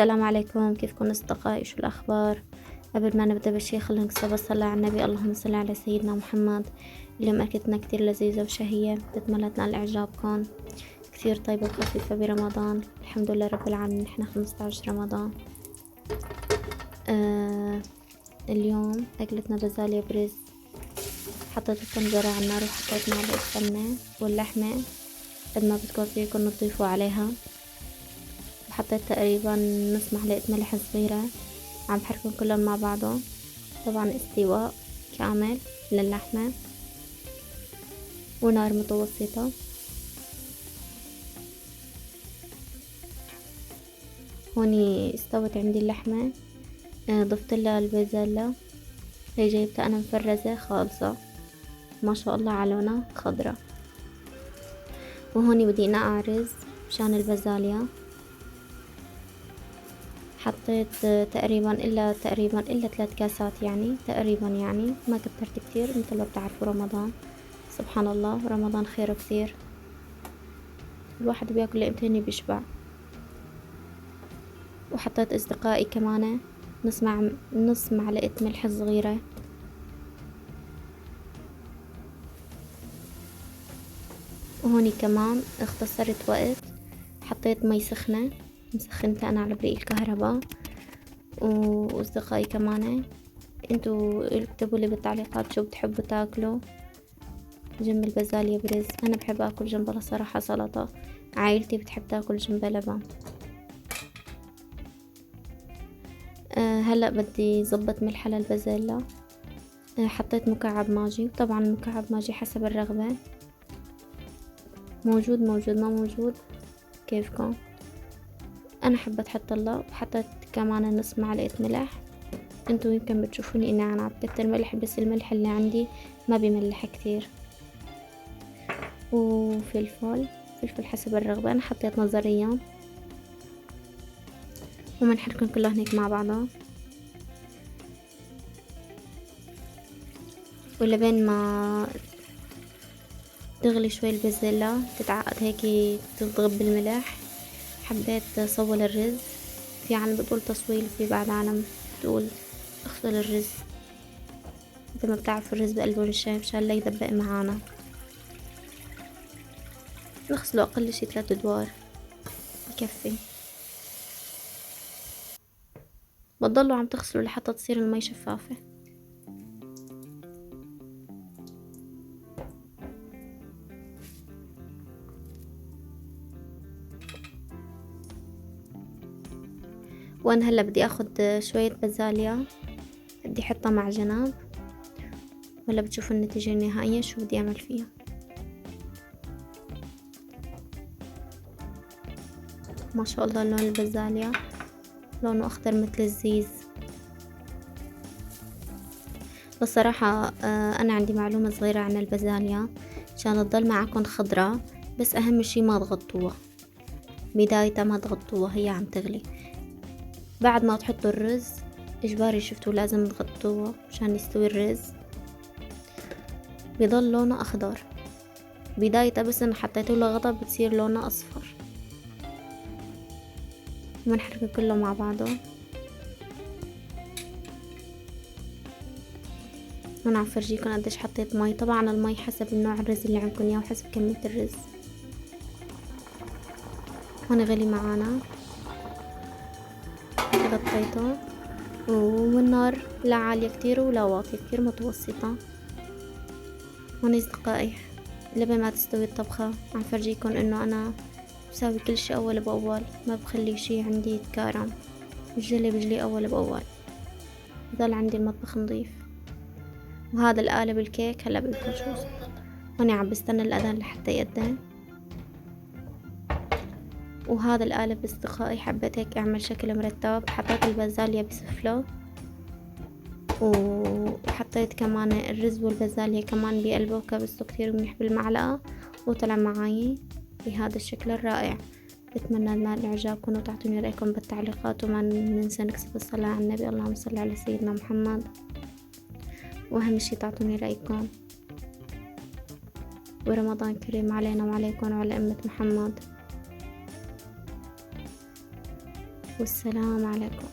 السلام عليكم، كيفكم أصدقائي؟ شو الأخبار؟ قبل ما نبدأ بالشي خلينا نكتب الصلاة على النبي. اللهم صل على سيدنا محمد. اليوم أكلتنا كتير لذيذة وشهية، بتمنى تنال إعجابكم. كتير طيبة وخفيفة برمضان، الحمد لله رب العالمين. نحنا 15 رمضان. اليوم أكلتنا بازاليا برز. حطيت الطنجرة على النار وحطيت معلقة سمنة واللحمة قد ما بدكم فيكم تضيفوا عليها، وحطيت تقريبا نص معلقة ملح صغيرة. عم بحركهم كلهم مع بعضهم. طبعا استواء كامل للحمة ونار متوسطة. هوني استوت عندي اللحمة. ضفت لها البازلاء، هي جايبتها انا مفرزة خالصة ما شاء الله على لونها خضرة. وهوني بدي نقع رز مشان البازاليا. حطيت تقريبا الا 3 كاسات، يعني تقريبا، يعني ما كترت كتير. مثل ما بتعرفوا رمضان، سبحان الله، رمضان خيره كتير، الواحد بياكل لقمتين بيشبع. وحطيت اصدقائي كمان نص معلقة ملح صغيرة. وهوني كمان اختصرت وقت، حطيت مي سخنة مسخنتها انا على بريق الكهرباء. واصدقائي كمان انتوا اكتبوا لي بالتعليقات شو بتحبوا تاكلوا جنب البازاليا برز. انا بحب اكل جنبها صراحة سلطة، عائلتي بتحب تاكل جنبها لبن. هلا بدي زبط ملح للبازيلا. حطيت مكعب ماجي، وطبعا مكعب ماجي حسب الرغبة، موجود ما موجود كيفكم. انا حبيت احط الله. وحطيت كمان نص معلقة ملح. انتو يمكن بتشوفوني اني انا عم كتر ملح، بس الملح اللي عندي ما بملح كتير. وفلفل حسب الرغبة، انا حطيت نظريا. ومنحركن كلهم هيك مع بعضهم، ولبين ما تغلي شوي البازلاء تتعقد هيك تضغب بالملح. حبيت صول الرز. في عالم بتقول تصويل، وفي بعض عالم بتقول اغسل الرز. مثل ما بتعرفوا الرز بقلبه الشاي مشان لا يدبق معانا. نغسله اقل شي 3 ادوار بكفي. بتضلوا عم تغسلوا لحتى تصير المي شفافة. وانا هلا بدي اخد شوية بازاليا، بدي احطها مع جناب. ولا بتشوفوا النتيجة النهائية شو بدي اعمل فيها. ما شاء الله لون البازاليا لونه اخضر مثل الزيز. بصراحة انا عندي معلومة صغيرة عن البازاليا عشان تضل معكم خضرة، بس اهم شي ما تغطوها بدايتها، ما تغطوها هي عم تغلي. بعد ما تحطوا الرز اجباري شفتوا لازم تغطوه عشان يستوي الرز. بيضل لونه اخضر بدايته، بس انا حطيته له غطا بتصير لونه اصفر. ومنحركه كله مع بعضه. انا عم فرجيكم قديش حطيت مي. طبعا المي حسب نوع الرز اللي عندكم اياه وحسب كمية الرز. هون غلي معانا، غطيته. والنار لا عالية كتير ولا واطية كتير، متوسطة. هون اصدقائي لبين ما تستوي الطبخة عم فرجيكم انه انا بساوي كل شي اول باول، ما بخلي شي عندي يتكارم، بجلي اول باول، ضل عندي المطبخ نظيف. وهذا القالب الكيك هلا بدكم شو. هوني عم بستنى الاذان لحتى يأذن. وهذا القالب اصدقائي حبيت هيك اعمل شكل مرتب. حطيت البازاليا بسفله، وحطيت كمان الرز والبازاليا كمان بقلبه، وكبسته كتير منيح بالمعلقة، وطلع معاي بهذا الشكل الرائع. بتمنى نال إعجابكم وتعطوني رأيكم بالتعليقات، وما ننسى نكتب الصلاة على النبي. اللهم صل على سيدنا محمد. وأهم شي تعطوني رأيكم. ورمضان كريم علينا وعليكم وعلى أمة محمد. والسلام عليكم.